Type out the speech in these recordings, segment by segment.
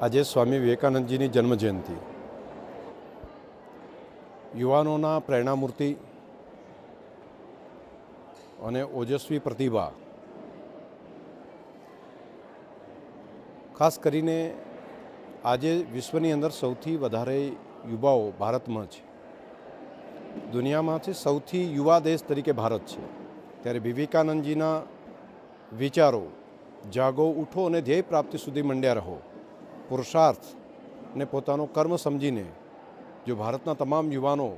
આજે સ્વામી વિવેકાનંદજીની જન્મજયંતિ, યુવાનોના પ્રેરણામૂર્તિ અને ઓજસ્વી પ્રતિભા, ખાસ કરીને આજે વિશ્વની અંદર સૌથી વધારે યુવાઓ ભારતમાં છે. દુનિયામાંથી સૌથી યુવા દેશ તરીકે ભારત છે. ત્યારે વિવેકાનંદજીના વિચારો જાગો, ઉઠો અને ધ્યેય પ્રાપ્તિ સુધી મંડ્યા રહો, પુરુષાર્થ ને પોતાનો કર્મ સમજીને જો ભારતના તમામ યુવાનો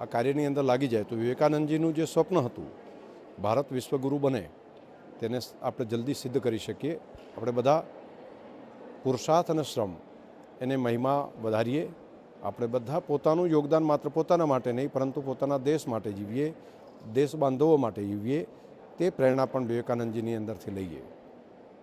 આ કાર્યની અંદર લાગી જાય તો વિવેકાનંદજીનું જે સ્વપ્ન હતું ભારત વિશ્વગુરુ બને તેને આપણે જલ્દી સિદ્ધ કરી શકીએ. આપણે બધા પુરુષાર્થ અને શ્રમ એને મહિમા વધારીએ. આપણે બધા પોતાનું યોગદાન માત્ર પોતાના માટે નહીં પરંતુ પોતાના દેશ માટે જીવીએ, દેશ બાંધવો માટે જીવીએ. તે પ્રેરણા પણ વિવેકાનંદજીની અંદરથી લઈએ.